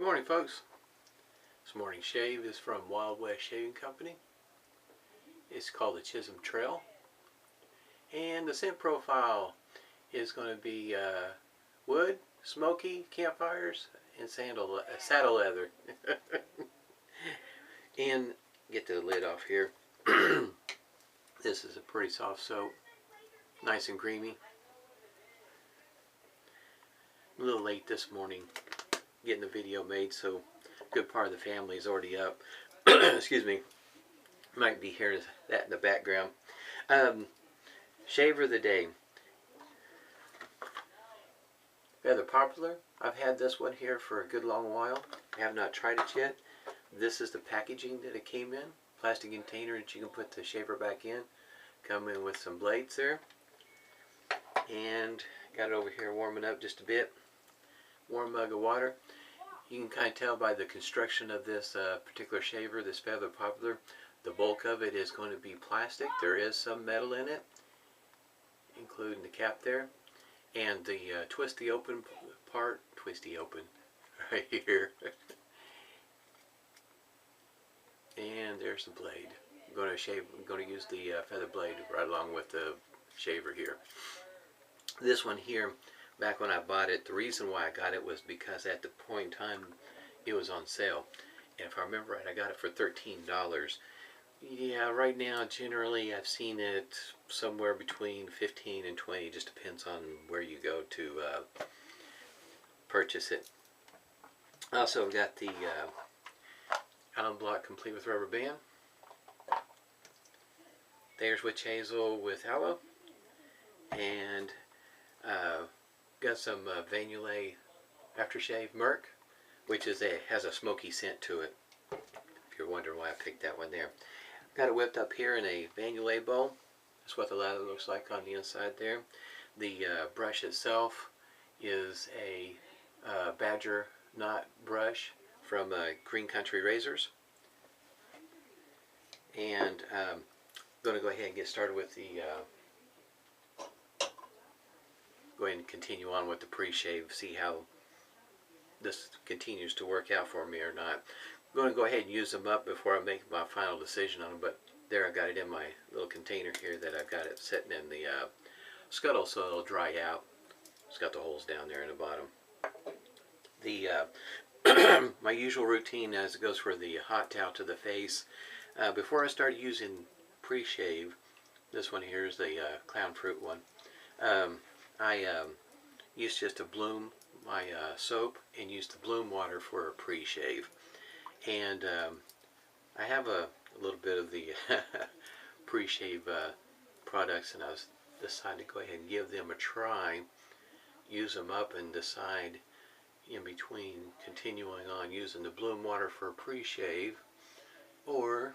Good morning, folks. This morning's shave is from Wild West Shaving Company. It's called the Chisholm Trail. And the scent profile is going to be wood, smoky, campfires, and saddle leather. And get the lid off here. This is a pretty soft soap. Nice and creamy. A little late this morning getting the video made, so a good part of the family is already up. Excuse me. Might be hearing that in the background. Shaver of the day. Feather Poplar. I've had this one here for a good long while. I have not tried it yet. This is the packaging that it came in. Plastic container that you can put the shaver back in. Come in with some blades there. And got it over here warming up just a bit. Warm mug of water. You can kind of tell by the construction of this particular shaver, this Feather Poplar, the bulk of it is going to be plastic. There is some metal in it, including the cap there. And the twisty open part, right here. And there's the blade. I'm going to use the feather blade right along with the shaver here. This one here, back when I bought it, the reason why I got it was because at the point in time it was on sale. And if I remember right, I got it for $13. Yeah, right now generally I've seen it somewhere between 15 and 20. Just depends on where you go to purchase it. Also got the alum block complete with rubber band. There's witch hazel with aloe. And got some Yulay aftershave Merc, which is has a smoky scent to it. If you're wondering why I picked that one there. Got it whipped up here in a Yulay bowl. That's what the lather looks like on the inside there. The brush itself is a badger knot brush from Green Country Razors. And I'm going to go ahead and get started with the go ahead and continue on with the pre-shave, see how this continues to work out for me or not. I'm going to go ahead and use them up before I make my final decision on them, but there I got it in my little container here that I've got it sitting in the scuttle so it'll dry out. It's got the holes down there in the bottom. The my usual routine as it goes for the hot towel to the face. Before I start using pre-shave, this one here is the clown fruit one. I used just to bloom my soap and used the bloom water for a pre-shave. And I have a little bit of the pre-shave products, and I was decided to go ahead and give them a try, use them up, and decide in between continuing on using the bloom water for a pre-shave or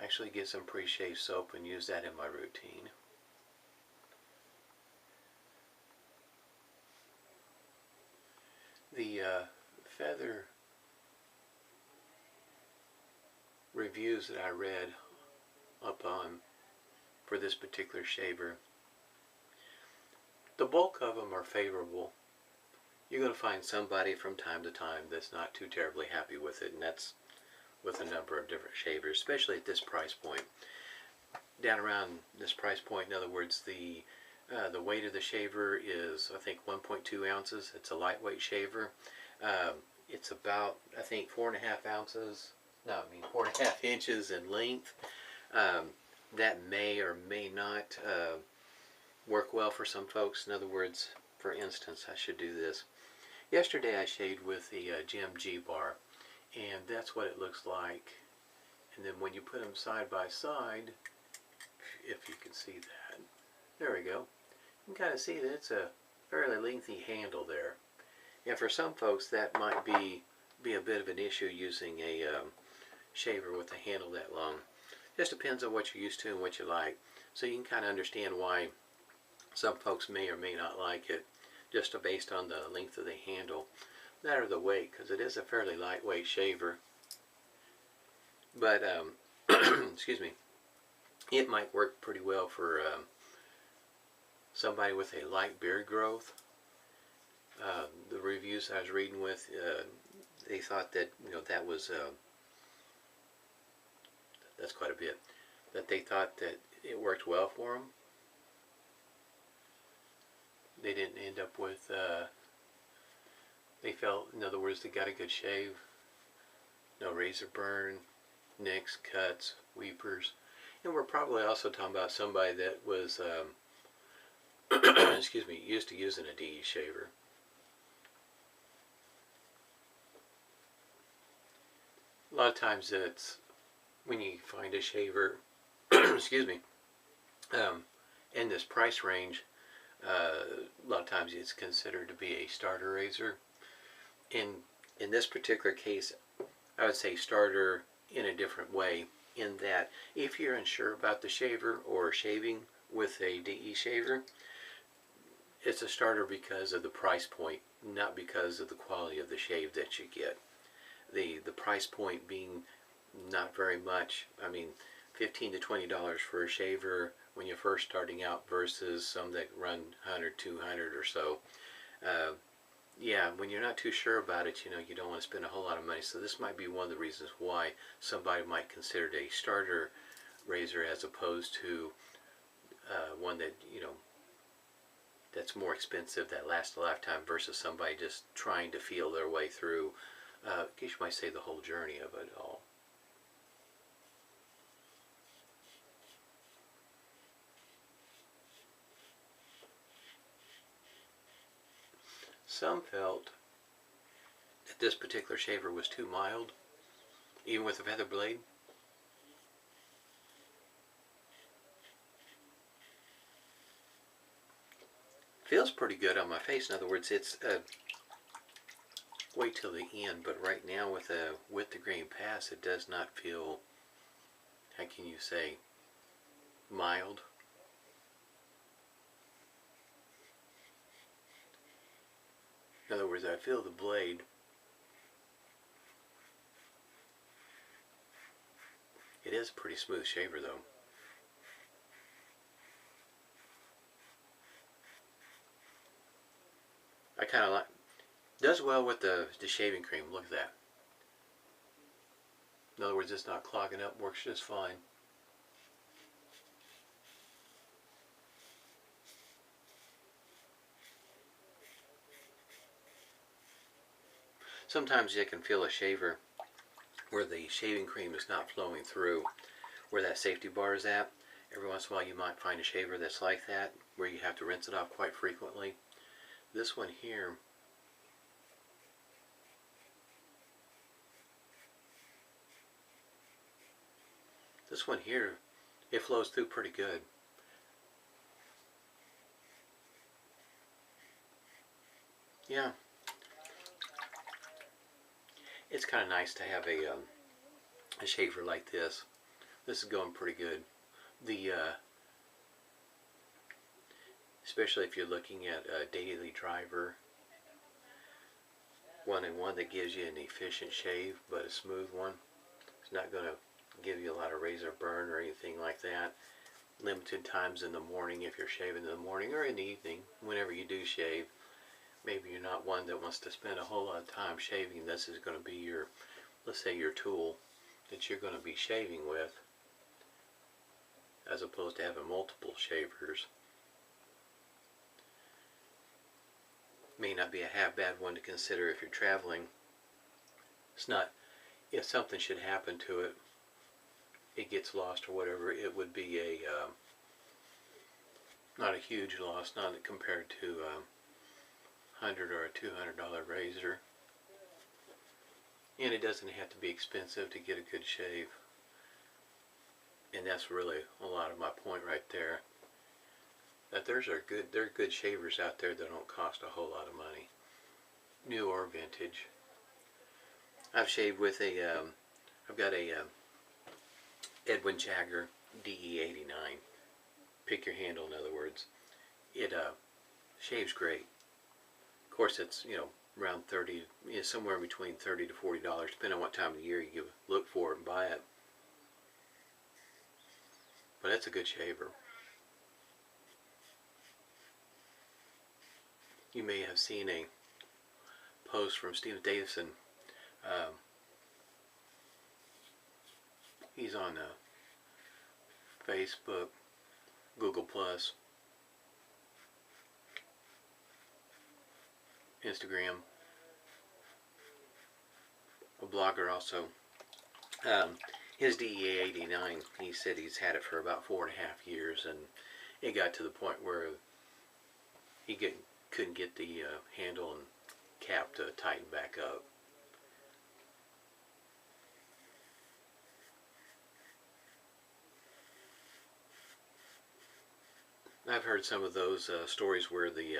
actually get some pre-shave soap and use that in my routine. The feather reviews that I read up on for this particular shaver, the bulk of them are favorable. You're going to find somebody from time to time that's not too terribly happy with it, and that's with a number of different shavers, especially at this price point. Down around this price point, in other words, the weight of the shaver is, I think, 1.2 ounces. It's a lightweight shaver. It's about, I think, 4.5 ounces. No, I mean 4.5 inches in length. That may or may not work well for some folks. In other words, for instance, I should do this. Yesterday I shaved with the Gem G bar, and that's what it looks like. And then when you put them side by side, if you can see that, there we go. You can kind of see that it's a fairly lengthy handle there. And for some folks that might be a bit of an issue using a shaver with a handle that long. Just depends on what you're used to and what you like. So you can kind of understand why some folks may or may not like it, just based on the length of the handle. That or the weight, because it is a fairly lightweight shaver. But, excuse me, it might work pretty well for somebody with a light beard growth. The review reviews I was reading with, they thought that, you know, that was that's quite a bit. That they thought that it worked well for them. They didn't end up with. They felt, in other words, they got a good shave. No razor burn, nicks, cuts, weepers, and we're probably also talking about somebody that was, excuse me, used to using a DE shaver. A lot of times it's when you find a shaver, excuse me, in this price range, a lot of times it's considered to be a starter razor. In this particular case, I would say starter in a different way, in that if you're unsure about the shaver or shaving with a DE shaver, it's a starter because of the price point, not because of the quality of the shave that you get. The price point being not very much. I mean, $15 to $20 for a shaver when you're first starting out versus some that run 100, 200 or so. Yeah, when you're not too sure about it, you know, you don't want to spend a whole lot of money. So this might be one of the reasons why somebody might consider it a starter razor as opposed to one that, you know, that's more expensive, that lasts a lifetime, versus somebody just trying to feel their way through, I guess you might say, the whole journey of it all. Some felt that this particular shaver was too mild, even with a feather blade. Feels pretty good on my face. In other words, it's wait till the end, but right now with the grain pass, it does not feel, how can you say, mild. In other words, I feel the blade. It is a pretty smooth shaver though. I kind of like, does well with the shaving cream. Look at that. In other words, it's not clogging up, works just fine. Sometimes you can feel a shaver where the shaving cream is not flowing through where that safety bar is at. Every once in a while you might find a shaver that's like that, where you have to rinse it off quite frequently. This one here, it flows through pretty good. Yeah, it's kind of nice to have a shaver like this. This is going pretty good. The especially if you're looking at a daily driver, one that gives you an efficient shave but a smooth one. It's not going to give you a lot of razor burn or anything like that. Limited times in the morning if you're shaving in the morning, or in the evening whenever you do shave. Maybe you're not one that wants to spend a whole lot of time shaving. This is going to be your, let's say, your tool that you're going to be shaving with, as opposed to having multiple shavers. May not be a half bad one to consider if you're traveling. It's not, if something should happen to it, it gets lost or whatever, it would be a not a huge loss, not compared to $100 or a $200 razor. And it doesn't have to be expensive to get a good shave. And that's really a lot of my point right there. That there are good shavers out there that don't cost a whole lot of money, new or vintage. I've shaved with a, I've got a Edwin Jagger DE89. Pick your handle, in other words. It shaves great. Of course, it's, you know, around 30, you know, somewhere between $30 to $40, depending on what time of the year you look for it and buy it. But it's a good shaver. You may have seen a post from Steve Davison. He's on Facebook, Google Plus, Instagram, a blogger also. His DEA 89, he said he's had it for about 4.5 years, and it got to the point where he couldn't get the handle and cap to tighten back up. I've heard some of those stories where the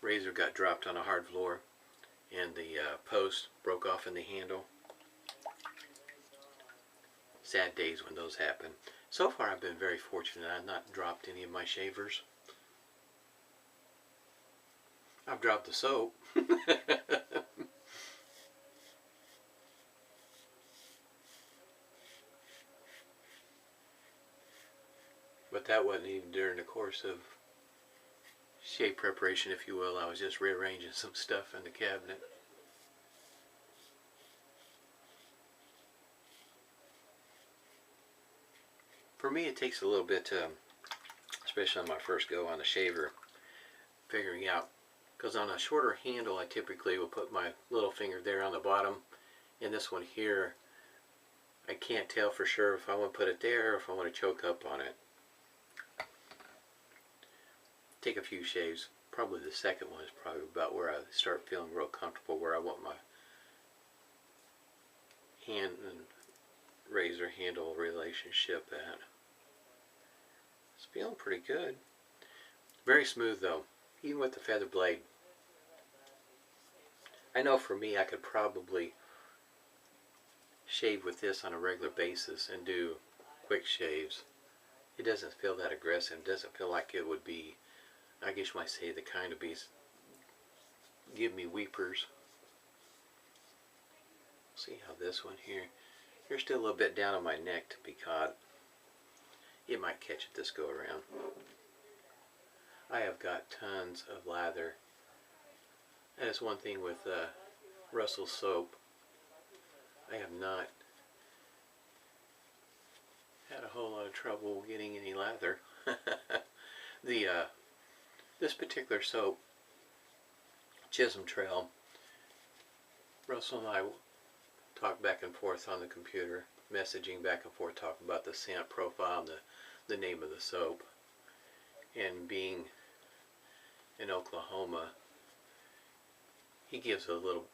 razor got dropped on a hard floor and the post broke off in the handle. Sad days when those happen. So far I've been very fortunate. I've not dropped any of my shavers. I've dropped the soap. But that wasn't even during the course of shave preparation, if you will. I was just rearranging some stuff in the cabinet. For me, it takes a little bit to, especially on my first go on the shaver, figuring out, because on a shorter handle I typically will put my little finger there on the bottom, and this one here I can't tell for sure if I want to put it there or if I want to choke up on it. Take a few shaves. Probably the second one is probably about where I start feeling real comfortable, where I want my hand and razor handle relationship at. It's feeling pretty good. Very smooth though, even with the feather blade. I know for me I could probably shave with this on a regular basis and do quick shaves. It doesn't feel that aggressive. It doesn't feel like it would be, I guess you might say, the kind of bees give me weepers. See how this one here, you're still a little bit down on my neck to be caught. It might catch it this go around. I have got tons of lather. That is one thing with Russell soap. I have not had a whole lot of trouble getting any lather. This particular soap, Chisholm Trail, Russell and I talked back and forth on the computer, messaging back and forth, talking about the scent profile and the name of the soap. And being in Oklahoma, he gives a little,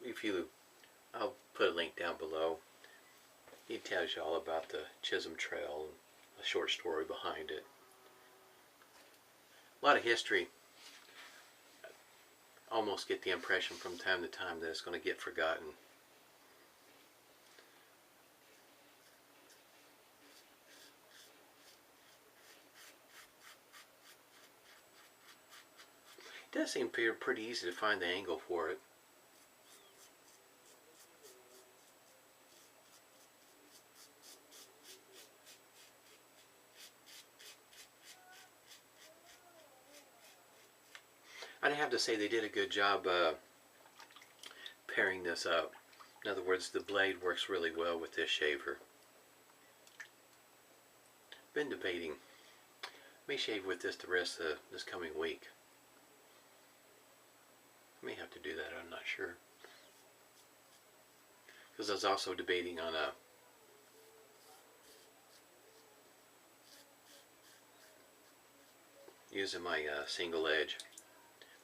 I'll put a link down below. He tells you all about the Chisholm Trail and a short story behind it. A lot of history. I almost get the impression from time to time that it's going to get forgotten. It does seem pretty easy to find the angle for it. I'd have to say they did a good job pairing this up. In other words, the blade works really well with this shaver. Been debating. May shave with this the rest of this coming week. May have to do that, I'm not sure. Because I was also debating on using my single edge,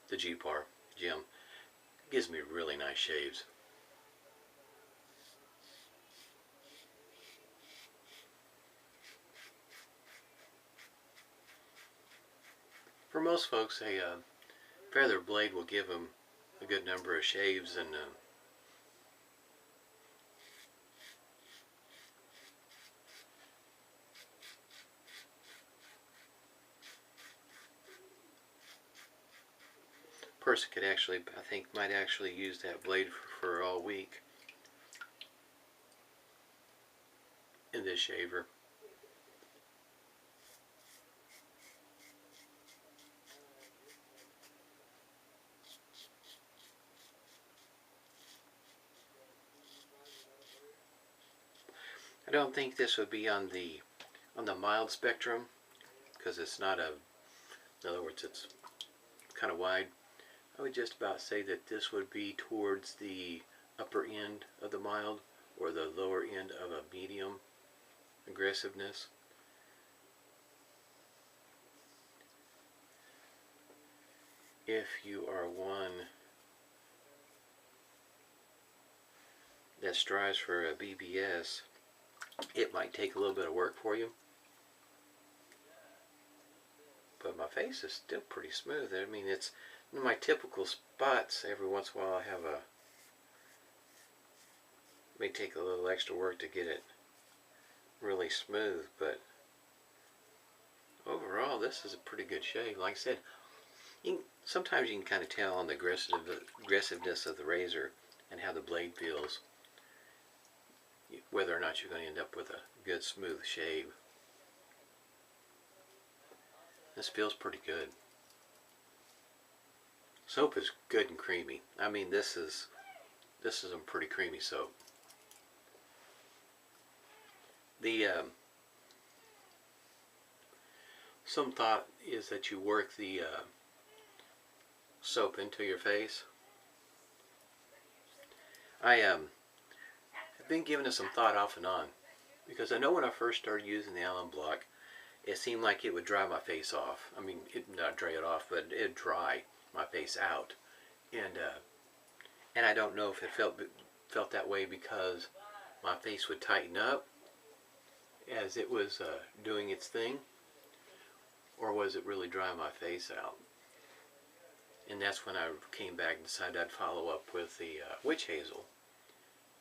the G-Par Gem. Gives me really nice shaves. For most folks, a feather blade will give them a good number of shaves, and person could actually, I think, might actually use that blade for all week in this shaver. I don't think this would be on the mild spectrum, because it's not a, in other words, it's kind of wide. I would just about say that this would be towards the upper end of the mild or the lower end of a medium aggressiveness. If you are one that strives for a BBS, it might take a little bit of work for you. But my face is still pretty smooth. I mean, it's in my typical spots. Every once in a while I have a, may take a little extra work to get it really smooth, but overall this is a pretty good shave. Like I said, sometimes you can kind of tell on the aggressiveness of the razor and how the blade feels whether or not you're going to end up with a good smooth shave. This feels pretty good. Soap is good and creamy. I mean, this is a pretty creamy soap. The some thought is that you work the soap into your face. I have been giving it some thought off and on, because I know when I first started using the alum block, it seemed like it would dry my face off. I mean, it not dry it off, but it'd dry my face out. And I don't know if it felt that way because my face would tighten up as it was doing its thing, or was it really drying my face out? And that's when I came back and decided I'd follow up with the witch hazel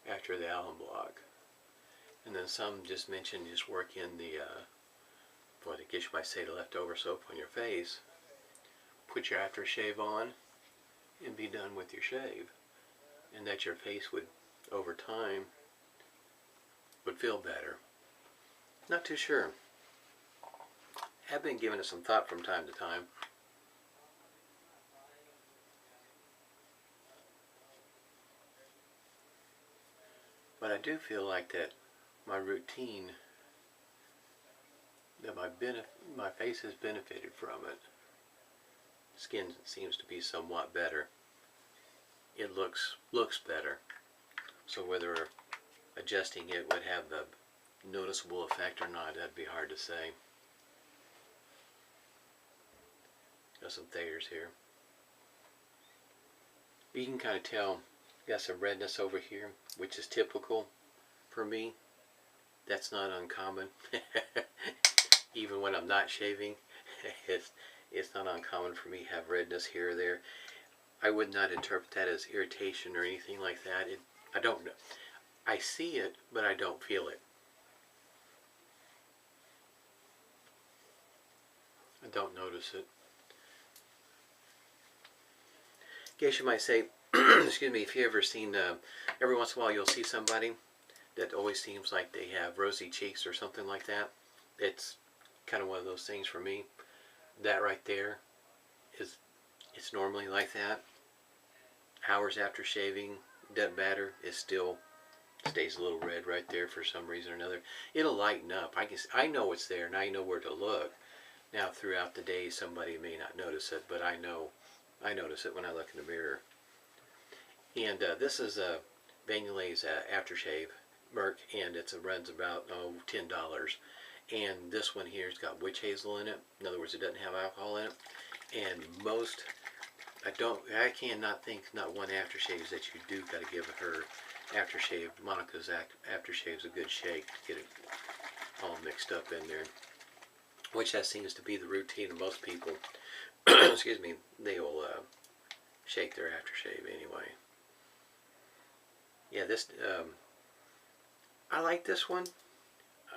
after the alum block. And then some just mentioned just work in the what I guess you might say the leftover soap on your face, put your aftershave on, and be done with your shave. And that your face would, over time, would feel better. Not too sure. Have been giving it some thought from time to time. But I do feel like that my routine, that my face has benefited from it. Skin seems to be somewhat better. It looks better. So whether adjusting it would have a noticeable effect or not, that'd be hard to say. Got some Thayers here. You can kind of tell, got some redness over here, which is typical for me. That's not uncommon. Even when I'm not shaving, it's not uncommon for me to have redness here or there. I would not interpret that as irritation or anything like that. I don't know. I see it, but I don't feel it. I don't notice it. I guess you might say, excuse me, if you ever seen, every once in a while you'll see somebody that always seems like they have rosy cheeks or something like that. It's kind of one of those things for me. That right there it's normally like that. Hours after shaving, doesn't matter, it still stays a little red right there for some reason or another. It'll lighten up. I know it's there and I know where to look. Now throughout the day somebody may not notice it, but I notice it when I look in the mirror. And this is a Yulay's aftershave, Merc, and it runs about $10. And this one here's got witch hazel in it. In other words, it doesn't have alcohol in it. And most, I cannot think not one aftershave that you do got to give her aftershave. Monica's aftershave's a good shake to get it all mixed up in there. Which that seems to be the routine of most people. Excuse me, they will shake their aftershave anyway. Yeah, this, I like this one.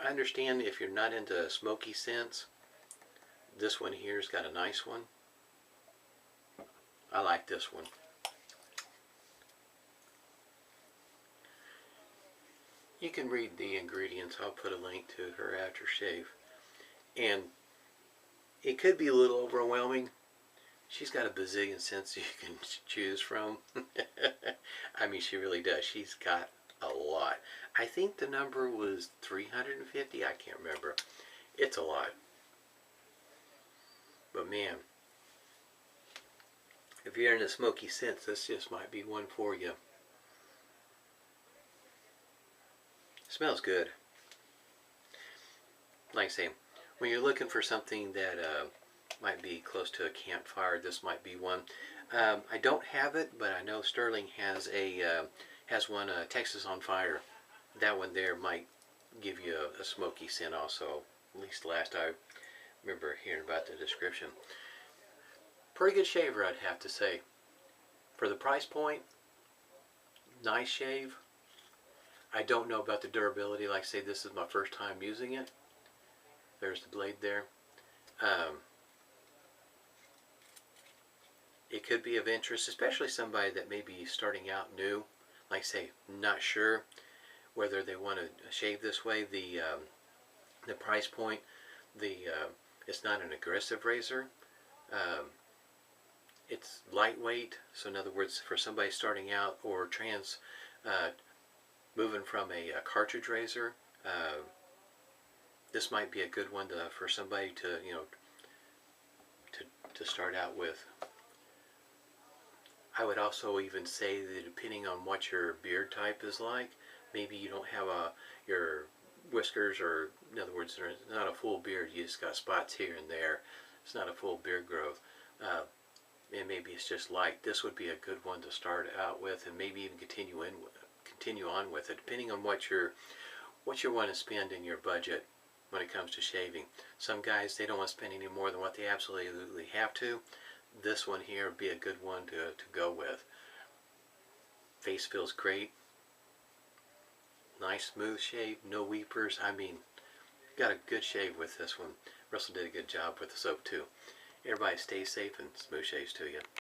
I understand if you're not into smoky scents, this one here's got a nice one. I like this one. You can read the ingredients. I'll put a link to her aftershave. And it could be a little overwhelming. She's got a bazillion scents you can choose from. I mean, she really does. She's got a lot. I think the number was 350. I can't remember. It's a lot. But man, if you're in the smoky scents, this just might be one for you. Smells good. Like I say, when you're looking for something that might be close to a campfire, this might be one. I don't have it, but I know Sterling has one, Texas on Fire. That one there might give you a smoky scent also. At least last I remember hearing about the description. Pretty good shaver, I'd have to say. For the price point, nice shave. I don't know about the durability. Like I say, this is my first time using it. There's the blade there. It could be of interest, especially somebody that may be starting out new. Like I say, not sure whether they want to shave this way. The price point, it's not an aggressive razor. It's lightweight, so in other words, for somebody starting out or moving from a cartridge razor, this might be a good one for somebody to to start out with. I would also even say that depending on what your beard type is like, maybe you don't have your whiskers, or in other words, there's not a full beard. You just got spots here and there. It's not a full beard growth. And maybe it's just light. This would be a good one to start out with, and maybe even continue on with it, depending on what you want to spend in your budget when it comes to shaving. Some guys, they don't want to spend any more than what they absolutely have to. This one here would be a good one to go with. Face feels great. Nice smooth shave, no weepers. I mean, got a good shave with this one. Russell did a good job with the soap too. Everybody stay safe and smooth shaves to you.